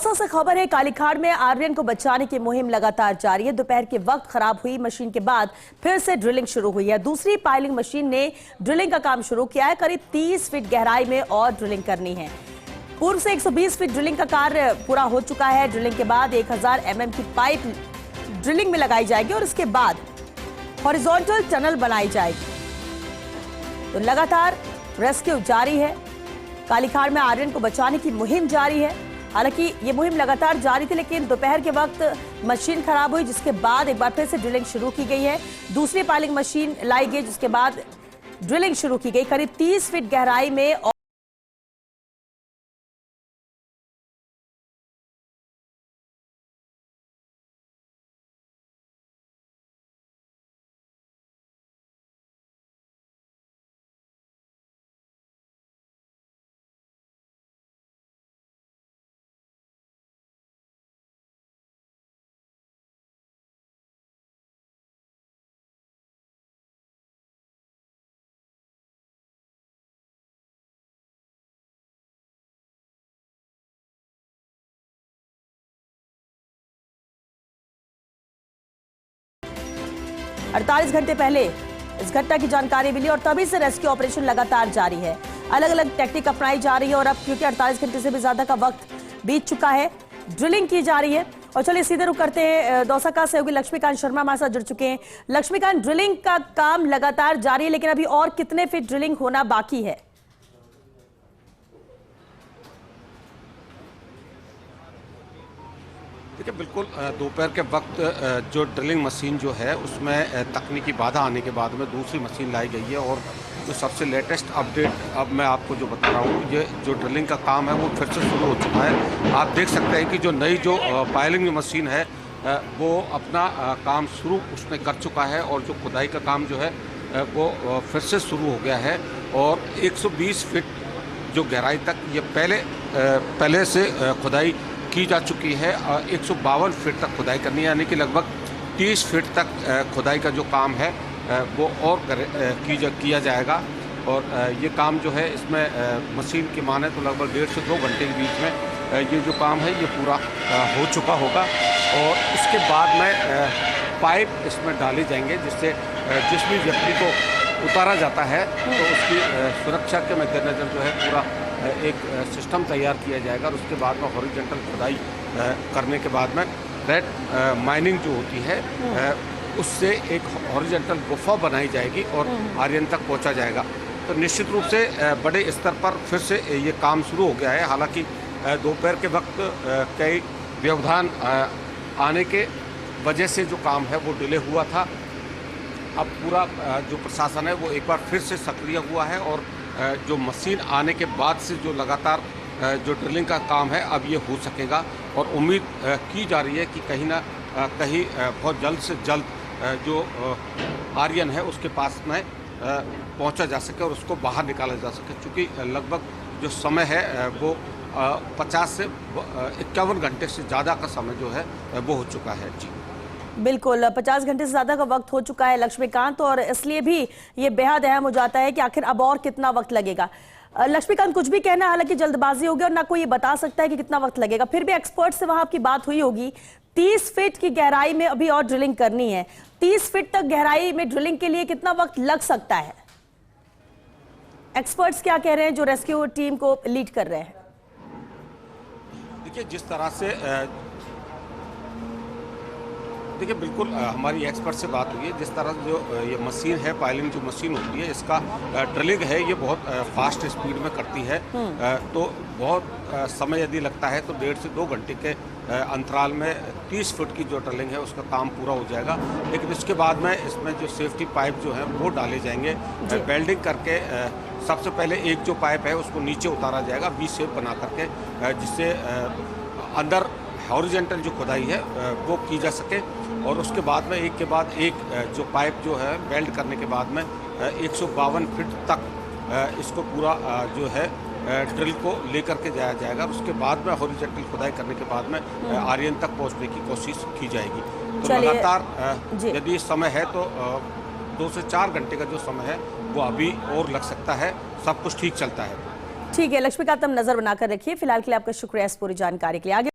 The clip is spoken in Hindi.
से खबर है, कालीखाड़ में आर्यन को बचाने की मुहिम लगातार जारी है। दोपहर के वक्त खराब हुई मशीन के बाद फिर से ड्रिलिंग शुरू हुई है। दूसरी पाइलिंग मशीन ने ड्रिलिंग का काम शुरू किया है। करीब 30 फीट गहराई में और ड्रिलिंग करनी है। पूर्व से 120 फीट ड्रिलिंग का कार्य पूरा हो चुका है। ड्रिलिंग के बाद 1000 mm की पाइप ड्रिलिंग में लगाई जाएगी और इसके बाद हॉरिजॉन्टल टनल बनाई जाएगी। तो लगातार रेस्क्यू जारी है। कालीखाड़ में आर्यन को बचाने की मुहिम जारी है। हालांकि ये मुहिम लगातार जारी थी, लेकिन दोपहर के वक्त मशीन खराब हुई, जिसके बाद एक बार फिर से ड्रिलिंग शुरू की गई है। दूसरी पाइलिंग मशीन लाई गई, जिसके बाद ड्रिलिंग शुरू की गई। करीब 30 फीट गहराई में और 48 घंटे पहले इस घटना की जानकारी मिली और तभी से रेस्क्यू ऑपरेशन लगातार जारी है। अलग अलग टेक्निक अपनाई जा रही है और अब क्योंकि 48 घंटे से भी ज्यादा का वक्त बीत चुका है, ड्रिलिंग की जा रही है। और चलिए सीधे रुक करते हैं, दौसा का सहयोगी लक्ष्मीकांत शर्मा हमारे साथ जुड़ चुके हैं। लक्ष्मीकांत, ड्रिलिंग का काम लगातार जारी है, लेकिन अभी और कितने फीट ड्रिलिंग होना बाकी है? देखिए, बिल्कुल दोपहर के वक्त जो ड्रिलिंग मशीन जो है उसमें तकनीकी बाधा आने के बाद में दूसरी मशीन लाई गई है। और जो सबसे लेटेस्ट अपडेट अब मैं आपको जो बता रहा हूँ, ये जो ड्रिलिंग का काम है वो फिर से शुरू हो चुका है। आप देख सकते हैं कि जो नई जो पाइलिंग मशीन है वो अपना काम शुरू उसने कर चुका है और जो खुदाई का काम जो है वो फिर से शुरू हो गया है। और 120 फीट जो गहराई तक ये पहले से खुदाई की जा चुकी है। 152 फीट तक खुदाई करनी है, यानी कि लगभग 30 फीट तक खुदाई का जो काम है वो और किया जाएगा। और ये काम जो है इसमें मशीन की माने तो लगभग 1.5 से 2 घंटे के बीच में ये जो काम है ये पूरा हो चुका होगा। और इसके बाद में पाइप इसमें डाले जाएंगे, जिससे जिस भी व्यक्ति को उतारा जाता है तो उसकी सुरक्षा के मद्देनजर जो है पूरा एक सिस्टम तैयार किया जाएगा। और उसके बाद में हॉरिजॉन्टल खुदाई करने के बाद में रेड माइनिंग जो होती है उससे एक हॉरिजॉन्टल गुफा बनाई जाएगी और आर्यन तक पहुंचा जाएगा। तो निश्चित रूप से बड़े स्तर पर फिर से ये काम शुरू हो गया है। हालांकि दोपहर के वक्त कई व्यवधान आने के वजह से जो काम है वो डिले हुआ था। अब पूरा जो प्रशासन है वो एक बार फिर से सक्रिय हुआ है और जो मशीन आने के बाद से जो लगातार जो ड्रिलिंग का काम है अब ये हो सकेगा। और उम्मीद की जा रही है कि कहीं ना कहीं बहुत जल्द से जल्द जो आर्यन है उसके पास में पहुंचा जा सके और उसको बाहर निकाला जा सके, क्योंकि लगभग जो समय है वो 50 से 51 घंटे से ज़्यादा का समय जो है वो हो चुका है। जी बिल्कुल, 50 घंटे से ज्यादा का वक्त हो चुका है लक्ष्मीकांत, और इसलिए भी ये बेहद अहम हो जाता है कि आखिर अब और कितना वक्त लगेगा। लक्ष्मीकांत, कुछ भी कहना, हालांकि जल्दबाजी होगी और ना कोई ये बता सकता है कि कितना वक्त लगेगा, फिर भी एक्सपर्ट से वहां आपकी बात हुई होगी। 30 फीट की गहराई में अभी और ड्रिलिंग करनी है। 30 फीट तक गहराई में ड्रिलिंग के लिए कितना वक्त लग सकता है? एक्सपर्ट्स क्या कह रहे हैं जो रेस्क्यू टीम को लीड कर रहे हैं? देखिए, जिस तरह से देखिए बिल्कुल हमारी एक्सपर्ट से बात हुई है। जिस तरह जो ये मशीन है, पाइलिंग जो मशीन होती है, इसका ड्रिलिंग है ये बहुत फास्ट स्पीड में करती है। तो बहुत समय यदि लगता है तो 1.5 से 2 घंटे के अंतराल में 30 फुट की जो ड्रिलिंग है उसका काम पूरा हो जाएगा। लेकिन इसके बाद में इसमें जो सेफ्टी पाइप जो है वो डाले जाएंगे। वेल्डिंग करके सबसे पहले एक जो पाइप है उसको नीचे उतारा जाएगा वी शेप बना करके, जिससे अंदर हॉरिजॉन्टल जो खुदाई है वो की जा सके। और उसके बाद में एक के बाद एक जो पाइप जो है वेल्ड करने के बाद में 152 फीट तक इसको पूरा जो है ड्रिल को लेकर के जाया जाएगा। और उसके बाद में हॉरिजॉन्टल खुदाई करने के बाद में आर्यन तक पहुंचने की कोशिश की जाएगी। तो लगातार यदि समय है तो 2 से 4 घंटे का जो समय है वो अभी और लग सकता है। सब कुछ ठीक चलता है। ठीक है लक्ष्मीकांत, नजर बनाकर रखिए। फिलहाल के लिए आपका शुक्रिया इस पूरी जानकारी के लिए। आगे